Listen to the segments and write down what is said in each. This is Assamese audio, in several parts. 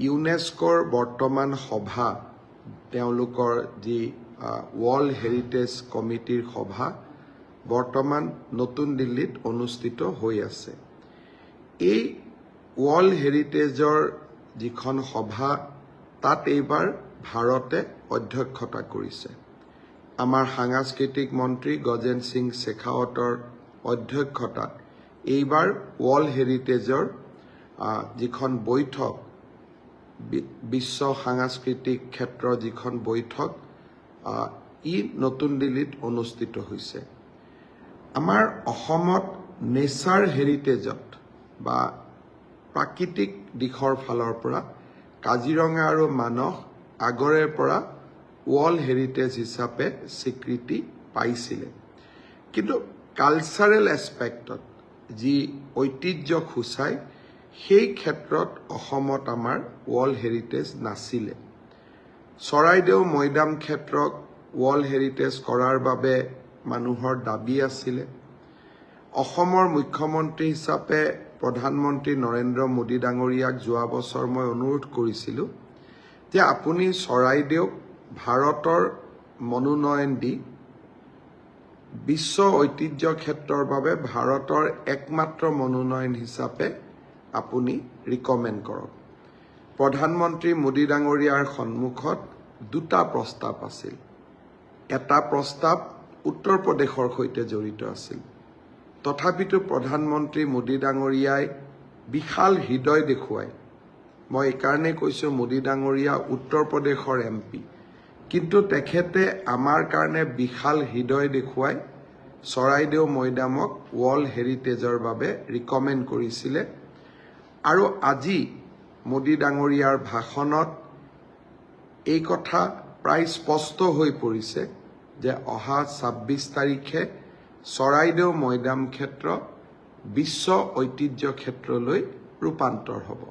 ইউনেস্কোৰ বৰ্তমান সভা তেওঁলোকৰ যি ৱৰ্ল্ড হেৰিটেজ কমিটিৰ সভা বৰ্তমান নতুন দিল্লীত অনুষ্ঠিত হৈ আছে। এই ৱৰ্ল্ড হেৰিটেজৰ যিখন সভা তাত এইবাৰ ভাৰতে অধ্যক্ষতা কৰিছে। আমাৰ সাংস্কৃতিক মন্ত্ৰী গজেন সিং শেখাৱতৰ অধ্যক্ষতাত এইবাৰ ৱৰ্ল্ড হেৰিটেজৰ যিখন বৈঠক বিশ্ব সাংস্কৃতিক ক্ষেত্ৰৰ যিখন বৈঠক ই নতুন দিল্লীত অনুষ্ঠিত হৈছে। আমাৰ অসমত নেচাৰ হেৰিটেজত বা প্ৰাকৃতিক দিশৰ ফালৰ পৰা কাজিৰঙা আৰু মানস আগৰে পৰা ৱৰ্ল্ড হেৰিটেজ হিচাপে স্বীকৃতি পাইছিলে, কিন্তু কালচাৰেল এছপেক্টত যি ঐতিহ্যক সূচায় সেই ক্ষেত্ৰত অসমত আমাৰ ৱৰ্ল্ড হেৰিটেজ নাছিলে। চৰাইদেউ মৈদাম ক্ষেত্ৰক ৱৰ্ল্ড হেৰিটেজ কৰাৰ বাবে মানুহৰ দাবী আছিলে। অসমৰ মুখ্যমন্ত্ৰী হিচাপে প্ৰধানমন্ত্ৰী নৰেন্দ্ৰ মোদী ডাঙৰীয়াক যোৱা বছৰ মই অনুৰোধ কৰিছিলোঁ যে আপুনি চৰাইদেউক ভাৰতৰ মনোনয়ন দি বিশ্ব ঐতিহ্য ক্ষেত্ৰৰ বাবে ভাৰতৰ একমাত্ৰ মনোনয়ন হিচাপে আপুনি ৰিকমেণ্ড কৰক। প্ৰধানমন্ত্ৰী মোদী ডাঙৰীয়াৰ সন্মুখত দুটা প্ৰস্তাৱ আছিল। এটা প্ৰস্তাৱ উত্তৰ প্ৰদেশৰ সৈতে জড়িত আছিল। তথাপিতো প্ৰধানমন্ত্ৰী মোদী ডাঙৰীয়াই বিশাল হৃদয় দেখুৱাই, মই এইকাৰণে কৈছোঁ মোদী ডাঙৰীয়া উত্তৰ প্ৰদেশৰ MP, কিন্তু তেখেতে আমাৰ কাৰণে বিশাল হৃদয় দেখুৱাই চৰাইদেউ মৈদামক ৱৰ্ল্ড হেৰিটেজৰ বাবে ৰিকমেণ্ড কৰিছিলে। আৰু আজি মোদী ডাঙৰীয়াৰ ভাষণত এই কথা প্ৰায় স্পষ্ট হৈ পৰিছে যে অহা 26 তাৰিখে চৰাইদেউ মৈদাম ক্ষেত্ৰ বিশ্ব ঐতিহ্য ক্ষেত্ৰলৈ ৰূপান্তৰ হ'ব।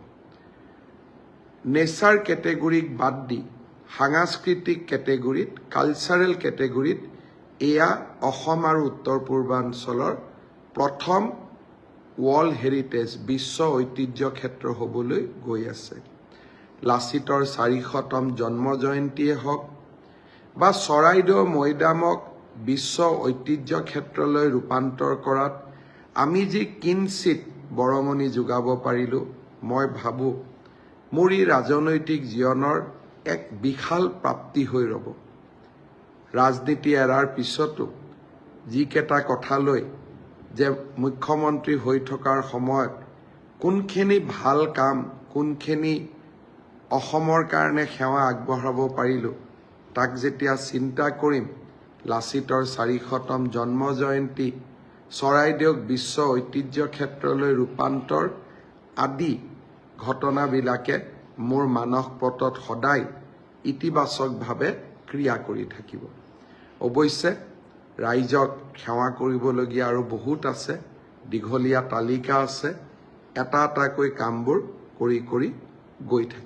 নেচাৰ কেটেগৰীক বাদ দি সাংস্কৃতিক কেটেগৰীত, কালচাৰেল কেটেগৰীত এয়া অসম আৰু উত্তৰ পূৰ্বাঞ্চলৰ প্ৰথম ৱৰ্ল্ড হেৰিটেজ বিশ্ব ঐতিহ্য ক্ষেত্ৰ হ'বলৈ গৈ আছে। লাচিতৰ 400তম জন্ম জয়ন্তীয়ে হওক বা চৰাইদেউ মৈদামক বিশ্ব ঐতিহ্য ক্ষেত্ৰলৈ ৰূপান্তৰ কৰাত আমি যি কিঞ্চিত বৰঙণি যোগাব পাৰিলোঁ, মই ভাবোঁ মোৰ ই ৰাজনৈতিক জীৱনৰ এক বিশাল প্ৰাপ্তি হৈ ৰ'ব। ৰাজনীতি এৰাৰ পিছতো যিকেইটা কথা লৈ যে মুখ্যমন্ত্ৰী হৈ থকাৰ সময়ত কোনখিনি ভাল কাম, কোনখিনি অসমৰ কাৰণে সেৱা আগবঢ়াব পাৰিলোঁ, তাক যেতিয়া চিন্তা কৰিম, লাচিতৰ 400তম জন্ম জয়ন্তী, চৰাইদেউক বিশ্ব ঐতিহ্য ক্ষেত্ৰলৈ ৰূপান্তৰ আদি ঘটনাবিলাকে মোৰ মানস পটত সদায় ইতিবাচকভাৱে ক্ৰিয়া কৰি থাকিব। অৱশ্যে ৰাইজক সেৱা কৰিবলগীয়া আৰু বহুত আছে, দীঘলীয়া তালিকা আছে, এটা এটাকৈ কামবোৰ কৰি গৈ থাকিব।